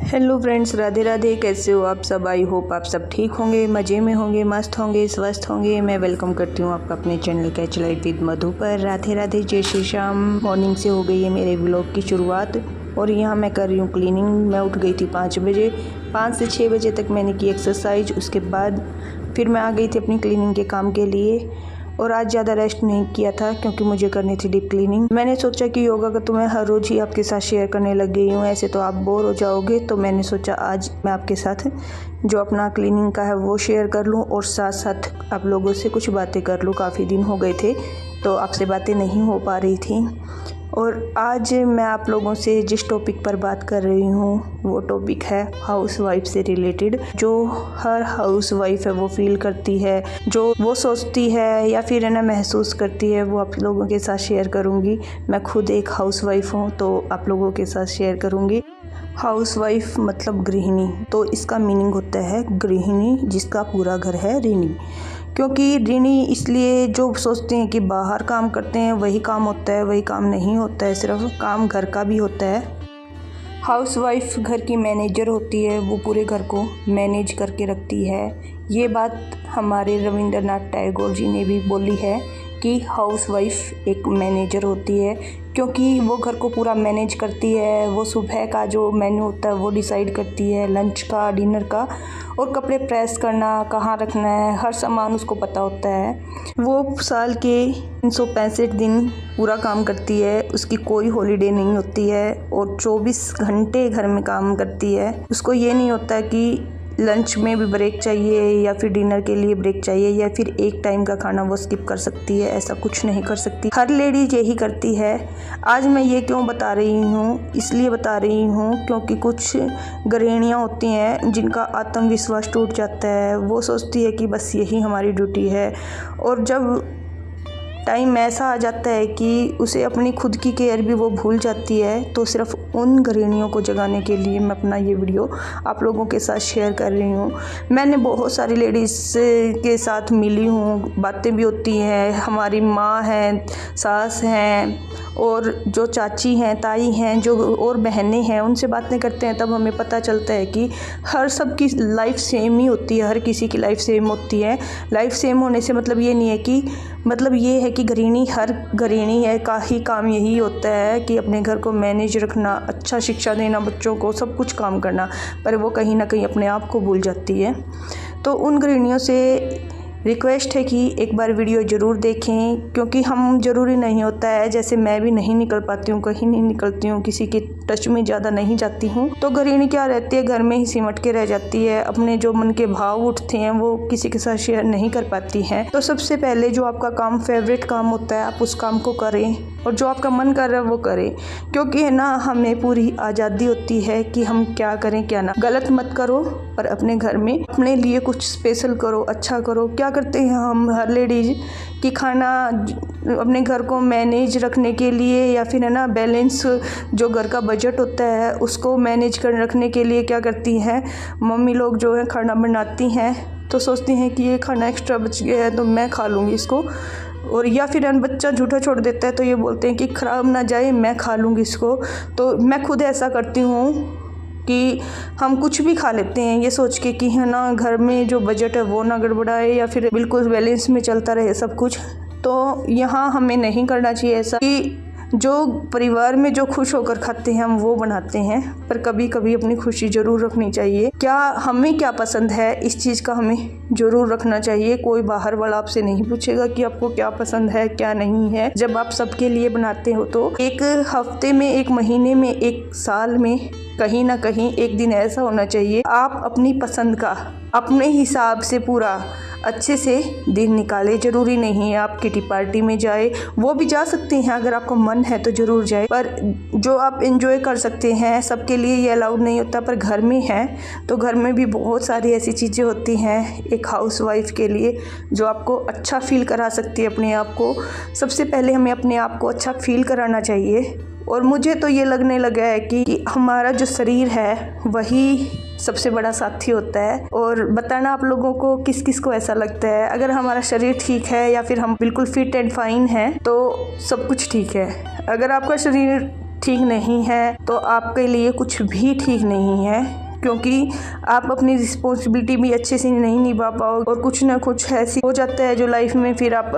Hello friends, Radhe Radhe. कैसे हो आप सब? आई होप आप सब ठीक होंगे, मज़े में होंगे, मस्त होंगे, स्वस्थ होंगे। मैं वेलकम करती हूँ आपका अपने चैनल कैच लाइफ विद मधु पर। राधे राधे, जय श्री श्याम। मॉर्निंग से हो गई है मेरे व्लॉग की शुरुआत और यहाँ मैं कर रही हूँ क्लीनिंग। मैं उठ गई थी 5 बजे। 5 से 6 बजे तक मैंने की एक्सरसाइज। उसके बाद फिर मैं आ गई थी अपनी क्लीनिंग के काम के लिए। और आज ज़्यादा रेस्ट नहीं किया था क्योंकि मुझे करनी थी डीप क्लीनिंग। मैंने सोचा कि योगा का तो मैं हर रोज़ ही आपके साथ शेयर करने लग गई हूँ, ऐसे तो आप बोर हो जाओगे। तो मैंने सोचा आज मैं आपके साथ जो अपना क्लीनिंग का है वो शेयर कर लूँ और साथ साथ आप लोगों से कुछ बातें कर लूँ। काफ़ी दिन हो गए थे तो आपसे बातें नहीं हो पा रही थी। और आज मैं आप लोगों से जिस टॉपिक पर बात कर रही हूँ वो टॉपिक है हाउसवाइफ से रिलेटेड। जो हर हाउसवाइफ है वो फील करती है, जो वो सोचती है या फिर है ना महसूस करती है, वो आप लोगों के साथ शेयर करूँगी। मैं खुद एक हाउसवाइफ हूँ तो आप लोगों के साथ शेयर करूँगी। हाउसवाइफ मतलब गृहिणी, तो इसका मीनिंग होता है गृहिणी जिसका पूरा घर है ऋणी। क्योंकि ऋणी इसलिए जो सोचते हैं कि बाहर काम करते हैं वही काम होता है, वही काम नहीं होता है, सिर्फ काम घर का भी होता है। हाउसवाइफ घर की मैनेजर होती है, वो पूरे घर को मैनेज करके रखती है। ये बात हमारे रविंद्रनाथ टैगोर जी ने भी बोली है कि हाउसवाइफ एक मैनेजर होती है, क्योंकि वो घर को पूरा मैनेज करती है। वो सुबह का जो मेन्यू होता है वो डिसाइड करती है, लंच का, डिनर का, और कपड़े प्रेस करना, कहाँ रखना है, हर सामान उसको पता होता है। वो साल के 365 दिन पूरा काम करती है, उसकी कोई हॉलीडे नहीं होती है और 24 घंटे घर में काम करती है। उसको ये नहीं होता कि लंच में भी ब्रेक चाहिए या फिर डिनर के लिए ब्रेक चाहिए या फिर एक टाइम का खाना वो स्किप कर सकती है, ऐसा कुछ नहीं कर सकती। हर लेडीज यही करती है। आज मैं ये क्यों बता रही हूँ, इसलिए बता रही हूँ क्योंकि कुछ गृहिणियाँ होती हैं जिनका आत्मविश्वास टूट जाता है। वो सोचती है कि बस यही हमारी ड्यूटी है, और जब टाइम ऐसा आ जाता है कि उसे अपनी खुद की केयर भी वो भूल जाती है। तो सिर्फ उन गृहिणियों को जगाने के लिए मैं अपना ये वीडियो आप लोगों के साथ शेयर कर रही हूँ। मैंने बहुत सारी लेडीज़ के साथ मिली हूँ, बातें भी होती हैं। हमारी माँ हैं, सास हैं, और जो चाची हैं, ताई हैं, जो और बहनें हैं, उनसे बातें करते हैं तब हमें पता चलता है कि हर सब की लाइफ सेम ही होती है। हर किसी की लाइफ सेम होती है। लाइफ सेम होने से मतलब ये नहीं है कि ये है कि गृहिणी, हर गृहिणी है का ही काम यही होता है कि अपने घर को मैनेज रखना, अच्छा शिक्षा देना बच्चों को, सब कुछ काम करना, पर वो कहीं ना कहीं अपने आप को भूल जाती है। तो उन गृहिणियों से रिक्वेस्ट है कि एक बार वीडियो ज़रूर देखें, क्योंकि हम ज़रूरी नहीं होता है, जैसे मैं भी नहीं निकल पाती हूँ, कहीं नहीं निकलती हूँ, किसी के टच में ज़्यादा नहीं जाती हूँ। तो गृहिणी क्या रहती है, घर में ही सिमट के रह जाती है। अपने जो मन के भाव उठते हैं वो किसी के साथ शेयर नहीं कर पाती हैं। तो सबसे पहले जो आपका काम, फेवरेट काम होता है, आप उस काम को करें, और जो आपका मन कर रहा है वो करें। क्योंकि है ना, हमें पूरी आज़ादी होती है कि हम क्या करें क्या ना। गलत मत करो, पर अपने घर में अपने लिए कुछ स्पेशल करो, अच्छा करो। क्या करते हैं हम हर लेडीज कि खाना अपने घर को मैनेज रखने के लिए, या फिर है ना बैलेंस, जो घर का बजट होता है उसको मैनेज कर रखने के लिए क्या करती हैं मम्मी लोग, जो है खाना बनाती हैं तो सोचती हैं कि ये खाना एक्स्ट्रा बच गया है तो मैं खा लूँगी इसको। और या फिर बच्चा झूठा छोड़ देता है तो ये बोलते हैं कि ख़राब ना जाए, मैं खा लूँगी इसको। तो मैं खुद ऐसा करती हूँ कि हम कुछ भी खा लेते हैं ये सोच के कि है ना घर में जो बजट है वो ना गड़बड़ाए, या फिर बिल्कुल बैलेंस में चलता रहे सब कुछ। तो यहाँ हमें नहीं करना चाहिए ऐसा कि जो परिवार में जो खुश होकर खाते हैं हम वो बनाते हैं, पर कभी कभी अपनी खुशी ज़रूर रखनी चाहिए। क्या हमें क्या पसंद है इस चीज़ का हमें ज़रूर रखना चाहिए। कोई बाहर वाला आपसे नहीं पूछेगा कि आपको क्या पसंद है क्या नहीं है। जब आप सबके लिए बनाते हो तो एक हफ्ते में, एक महीने में, एक साल में कहीं ना कहीं एक दिन ऐसा होना चाहिए आप अपनी पसंद का अपने हिसाब से पूरा अच्छे से दिन निकाले। ज़रूरी नहीं है आप किटी पार्टी में जाए, वो भी जा सकते हैं अगर आपका मन है तो ज़रूर जाए, पर जो आप एंजॉय कर सकते हैं सबके लिए ये अलाउड नहीं होता। पर घर में है तो घर में भी बहुत सारी ऐसी चीज़ें होती हैं एक हाउसवाइफ के लिए जो आपको अच्छा फील करा सकती है अपने आप को। सबसे पहले हमें अपने आप को अच्छा फील कराना चाहिए। और मुझे तो ये लगने लगा है कि हमारा जो शरीर है वही सबसे बड़ा साथी होता है। और बताना आप लोगों को किस किस को ऐसा लगता है। अगर हमारा शरीर ठीक है या फिर हम बिल्कुल फिट एंड फाइन हैं तो सब कुछ ठीक है। अगर आपका शरीर ठीक नहीं है तो आपके लिए कुछ भी ठीक नहीं है, क्योंकि आप अपनी रिस्पॉन्सिबिलिटी भी अच्छे से नहीं निभा पाओ और कुछ ना कुछ ऐसी हो जाता है जो लाइफ में फिर आप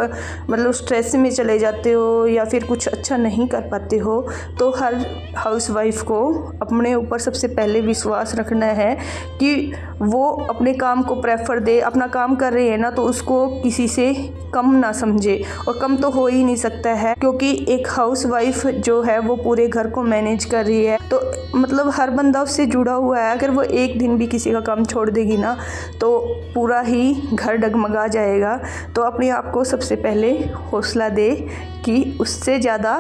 मतलब स्ट्रेस में चले जाते हो या फिर कुछ अच्छा नहीं कर पाते हो। तो हर हाउसवाइफ को अपने ऊपर सबसे पहले विश्वास रखना है कि वो अपने काम को प्रेफर दे। अपना काम कर रही है ना तो उसको किसी से कम ना समझे, और कम तो हो ही नहीं सकता है, क्योंकि एक हाउसवाइफ जो है वो पूरे घर को मैनेज कर रही है। तो मतलब हर बंदा उससे जुड़ा हुआ है। अगर वो एक दिन भी किसी का काम छोड़ देगी ना तो पूरा ही घर डगमगा जाएगा। तो अपने आप को सबसे पहले हौसला दे कि उससे ज़्यादा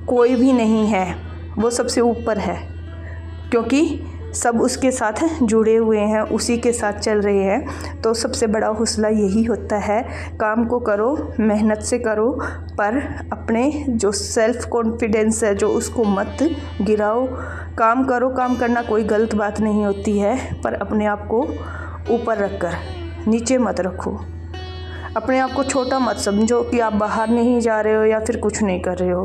कोई भी नहीं है, वो सबसे ऊपर है, क्योंकि सब उसके साथ जुड़े हुए हैं, उसी के साथ चल रहे हैं। तो सबसे बड़ा हौसला यही होता है, काम को करो, मेहनत से करो, पर अपने जो सेल्फ़ कॉन्फिडेंस है जो उसको मत गिराओ। काम करो, काम करना कोई गलत बात नहीं होती है, पर अपने आप को ऊपर रखकर नीचे मत रखो। अपने आप को छोटा मत समझो कि आप बाहर नहीं जा रहे हो या फिर कुछ नहीं कर रहे हो।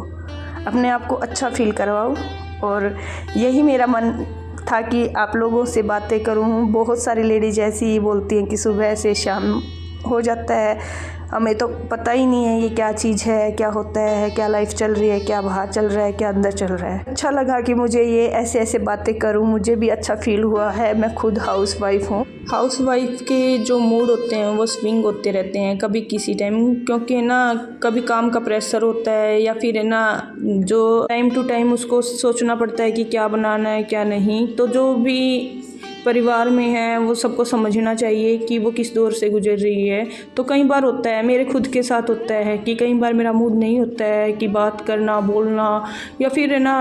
अपने आप को अच्छा फील करवाओ। और यही मेरा मन था कि आप लोगों से बातें करूं। बहुत सारी लेडीज ऐसी ही बोलती हैं कि सुबह से शाम हो जाता है, हमें तो पता ही नहीं है ये क्या चीज़ है, क्या होता है, क्या लाइफ चल रही है, क्या बाहर चल रहा है, क्या अंदर चल रहा है। अच्छा लगा कि मुझे ये ऐसे ऐसे बातें करूं, मुझे भी अच्छा फील हुआ है। मैं खुद हाउसवाइफ हूँ। हाउसवाइफ के जो मूड होते हैं वो स्विंग होते रहते हैं, कभी किसी टाइम, क्योंकि ना कभी काम का प्रेशर होता है या फिर है ना जो टाइम टू टाइम उसको सोचना पड़ता है कि क्या बनाना है क्या नहीं। तो जो भी परिवार में है वो सबको समझना चाहिए कि वो किस दौर से गुजर रही है। तो कई बार होता है, मेरे खुद के साथ होता है कि कई बार मेरा मूड नहीं होता है कि बात करना, बोलना, या फिर है ना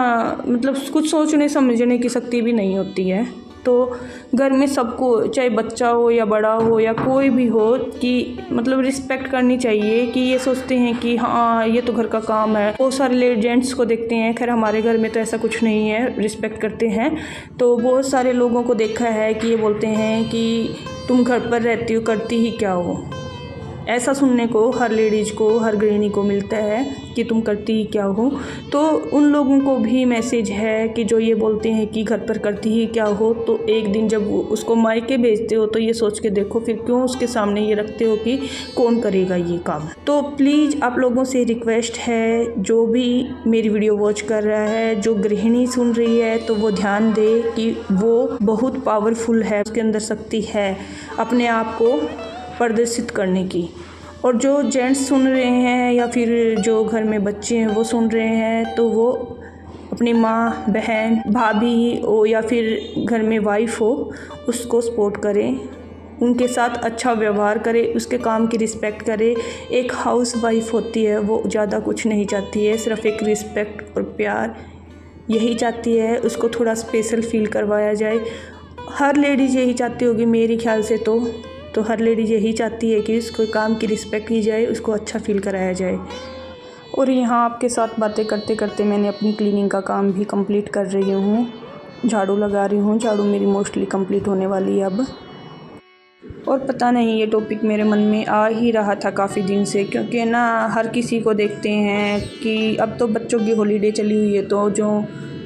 मतलब कुछ सोचने समझने की शक्ति भी नहीं होती है। तो घर में सबको, चाहे बच्चा हो या बड़ा हो या कोई भी हो, कि मतलब रिस्पेक्ट करनी चाहिए। कि ये सोचते हैं कि हाँ ये तो घर का काम है। बहुत सारे जेंट्स को देखते हैं, खैर हमारे घर में तो ऐसा कुछ नहीं है, रिस्पेक्ट करते हैं। तो बहुत सारे लोगों को देखा है कि ये बोलते हैं कि तुम घर पर रहती हो, करती ही क्या हो। ऐसा सुनने को हर लेडीज़ को, हर गृहिणी को मिलता है कि तुम करती ही क्या हो। तो उन लोगों को भी मैसेज है कि जो ये बोलते हैं कि घर पर करती ही क्या हो, तो एक दिन जब उसको मायके भेजते हो तो ये सोच के देखो फिर क्यों उसके सामने ये रखते हो कि कौन करेगा ये काम। तो प्लीज़ आप लोगों से रिक्वेस्ट है, जो भी मेरी वीडियो वॉच कर रहा है, जो गृहिणी सुन रही है, तो वो ध्यान दे कि वो बहुत पावरफुल है, उसके अंदर शक्ति है अपने आप को प्रदर्शित करने की। और जो जेंट्स सुन रहे हैं या फिर जो घर में बच्चे हैं वो सुन रहे हैं, तो वो अपनी माँ, बहन, भाभी हो या फिर घर में वाइफ हो, उसको सपोर्ट करें, उनके साथ अच्छा व्यवहार करें, उसके काम की रिस्पेक्ट करें। एक हाउस वाइफ होती है वो ज़्यादा कुछ नहीं चाहती है, सिर्फ एक रिस्पेक्ट और प्यार यही चाहती है। उसको थोड़ा स्पेशल फील करवाया जाए। हर लेडीज़ यही चाहती होगी मेरे ख्याल से, तो हर लेडीज़ यही चाहती है कि उसको काम की रिस्पेक्ट की जाए, उसको अच्छा फील कराया जाए। और यहाँ आपके साथ बातें करते करते मैंने अपनी क्लीनिंग का काम भी कंप्लीट कर रही हूँ, झाड़ू लगा रही हूँ। झाड़ू मेरी मोस्टली कंप्लीट होने वाली है अब। और पता नहीं ये टॉपिक मेरे मन में आ ही रहा था काफ़ी दिन से, क्योंकि ना हर किसी को देखते हैं कि अब तो बच्चों की हॉलीडे चली हुई है, तो जो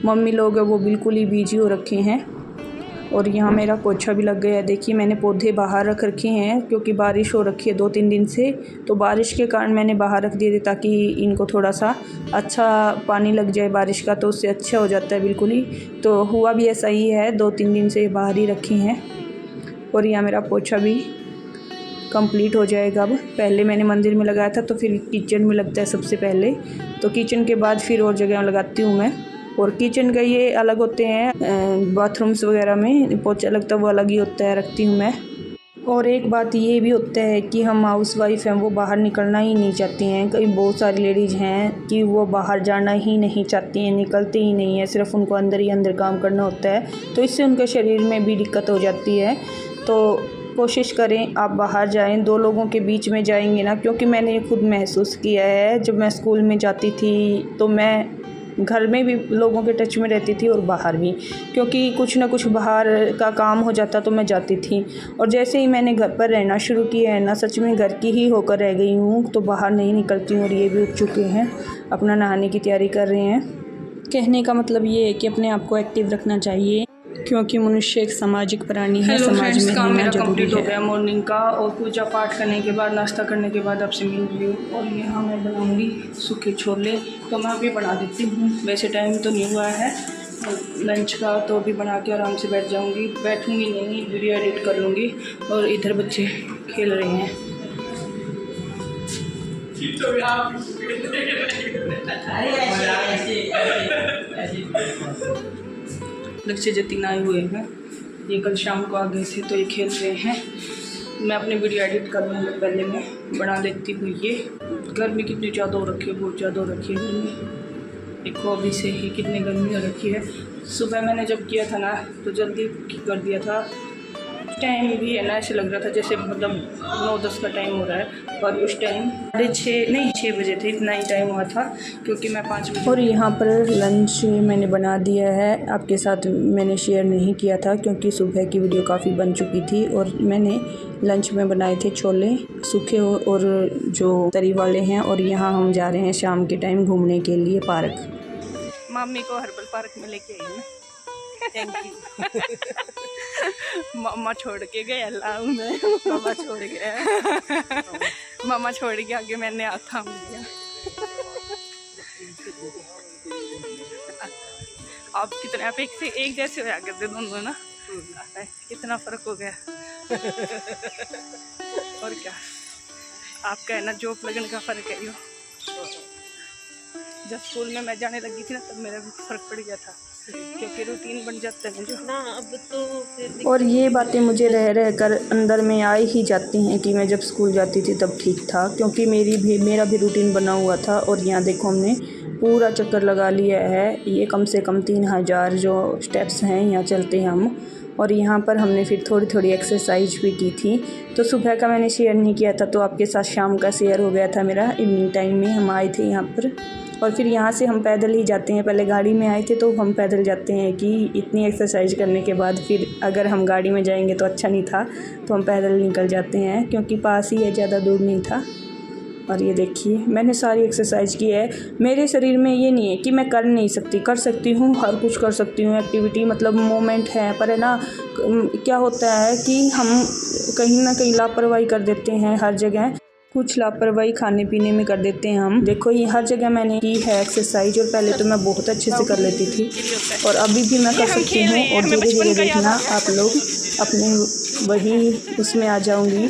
मम्मी लोग हैं वो बिल्कुल ही बिजी हो रखे हैं। और यहाँ मेरा पोछा भी लग गया है। देखिए मैंने पौधे बाहर रख रखे हैं, क्योंकि बारिश हो रखी है 2-3 दिन से, तो बारिश के कारण मैंने बाहर रख दिए थे ताकि इनको थोड़ा सा अच्छा पानी लग जाए बारिश का, तो उससे अच्छा हो जाता है बिल्कुल ही। तो हुआ भी ऐसा ही है, 2-3 दिन से बाहर ही रखे हैं। और यहाँ मेरा पोछा भी कंप्लीट हो जाएगा अब। पहले मैंने मंदिर में लगाया था, तो फिर किचन में लगता है सबसे पहले, तो किचन के बाद फिर और जगह लगाती हूँ मैं। और किचन का ये अलग होते हैं, बाथरूम्स वगैरह में पोछा लगता है वो अलग ही होता है, रखती हूँ मैं। और एक बात ये भी होता है कि हम हाउसवाइफ हैं, वो बाहर निकलना ही नहीं चाहती हैं। कई बहुत सारी लेडीज़ हैं कि वो बाहर जाना ही नहीं चाहती हैं, निकलती ही नहीं है, सिर्फ उनको अंदर ही अंदर काम करना होता है। तो इससे उनके शरीर में भी दिक्कत हो जाती है। तो कोशिश करें आप बाहर जाएं, 2 लोगों के बीच में जाएंगे ना, क्योंकि मैंने ये खुद महसूस किया है। जब मैं स्कूल में जाती थी तो मैं घर में भी लोगों के टच में रहती थी और बाहर भी, क्योंकि कुछ ना कुछ बाहर का काम हो जाता तो मैं जाती थी। और जैसे ही मैंने घर पर रहना शुरू किया है ना, सच में घर की ही होकर रह गई हूँ, तो बाहर नहीं निकलती हूँ। और ये भी उठ चुके हैं, अपना नहाने की तैयारी कर रहे हैं। कहने का मतलब ये है कि अपने आप को एक्टिव रखना चाहिए, क्योंकि मनुष्य एक सामाजिक प्राणी है। समाज में काम रहना मेरा जरूरी कंप्लीट हो है। गया मॉर्निंग का, और पूजा पाठ करने के बाद, नाश्ता करने के बाद आपसे मिल रही हूँ। और यहाँ मैं बनाऊँगी सूखे छोले, तो मैं अभी बना देती हूँ। वैसे टाइम तो नहीं हुआ है लंच का, तो अभी बना के आराम से बैठ जाऊँगी। बैठूँगी नहीं, वीडियो एडिट कर लूँगी। और इधर बच्चे खेल रहे हैं। लक्ष्य जतिन आए हुए हैं, ये कल शाम को आ गए थे, तो ये खेल रहे हैं। मैं अपने वीडियो एडिट कर लूँगी, पहले मैं बना लेती हूँ। ये गर्मी कितनी ज़्यादा हो रखी है, बहुत ज़्यादा हो रखी है गर्मी। देखो अभी से ही कितनी गर्मी हो रखी है। सुबह मैंने जब किया था ना, तो जल्दी कर दिया था। टाइम भी है ना, ऐसे लग रहा था जैसे मतलब 9-10 का टाइम हो रहा है, पर उस टाइम 6 बजे थे, इतना ही टाइम हुआ था, क्योंकि मैं 5 बजे। और यहाँ पर लंच मैंने बना दिया है, आपके साथ मैंने शेयर नहीं किया था क्योंकि सुबह की वीडियो काफ़ी बन चुकी थी। और मैंने लंच में बनाए थे छोले सूखे और जो तरी वाले हैं। और यहाँ हम जा रहे हैं शाम के टाइम घूमने के लिए पार्क। मम्मी को हर्बल पार्क में लेके आई हूँ। Thank you. मामा छोड़ के गए, अल्लाह में मामा छोड़ गया। मामा छोड़ के आगे मैंने हाथ थाम लिया। आप कितने, आप एक जैसे हो करते दोनों ना, कितना फर्क हो गया। और क्या, आपका है ना जॉब लगने का फर्क है। यो जब स्कूल में मैं जाने लगी थी ना, तब मेरा भी फर्क पड़ गया था, क्योंकि रूटीन बन जाता है जो ना अब तो फिर। और ये बातें मुझे रह कर अंदर में आ ही जाती हैं कि मैं जब स्कूल जाती थी तब ठीक था, क्योंकि मेरा भी रूटीन बना हुआ था। और यहाँ देखो हमने पूरा चक्कर लगा लिया है। ये कम से कम 3000 जो स्टेप्स हैं यहाँ चलते हैं हम। और यहाँ पर हमने फिर थोड़ी थोड़ी एक्सरसाइज भी की थी। तो सुबह का मैंने शेयर नहीं किया था, तो आपके साथ शाम का शेयर हो गया था मेरा। इवनिंग टाइम में हम आए थे यहाँ पर, और फिर यहाँ से हम पैदल ही जाते हैं। पहले गाड़ी में आए थे तो हम पैदल जाते हैं कि इतनी एक्सरसाइज करने के बाद फिर अगर हम गाड़ी में जाएंगे तो अच्छा नहीं था, तो हम पैदल निकल जाते हैं, क्योंकि पास ही है, ज़्यादा दूर नहीं था। और ये देखिए मैंने सारी एक्सरसाइज की है। मेरे शरीर में ये नहीं है कि मैं कर नहीं सकती, कर सकती हूँ, हर कुछ कर सकती हूँ। एक्टिविटी मतलब मोमेंट है, पर है ना क्या होता है कि हम कहीं ना कहीं लापरवाही कर देते हैं। हर जगह कुछ लापरवाही खाने पीने में कर देते हैं हम। देखो ये हर जगह मैंने की है एक्सरसाइज, और पहले तो मैं बहुत अच्छे से कर लेती थी, और अभी भी मैं कर सकती हूँ। और धीरे धीरे देखना आप लोग अपने वही उसमें आ जाऊँगी।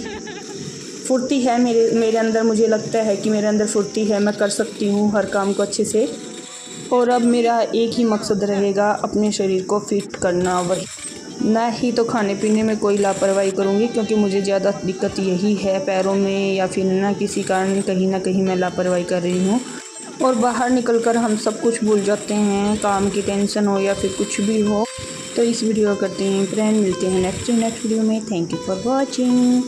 फुर्ती है मेरे अंदर, मुझे लगता है कि मेरे अंदर फुर्ती है, मैं कर सकती हूँ हर काम को अच्छे से। और अब मेरा एक ही मकसद रहेगा, अपने शरीर को फिट करना, वही ना ही तो खाने पीने में कोई लापरवाही करूँगी, क्योंकि मुझे ज़्यादा दिक्कत यही है पैरों में, या फिर ना किसी कारण कहीं ना कहीं मैं लापरवाही कर रही हूँ। और बाहर निकलकर हम सब कुछ भूल जाते हैं, काम की टेंशन हो या फिर कुछ भी हो। तो इस वीडियो करते हैं फ्रेंड, मिलते हैं नेक्स्ट वीडियो में। Thank you for watching.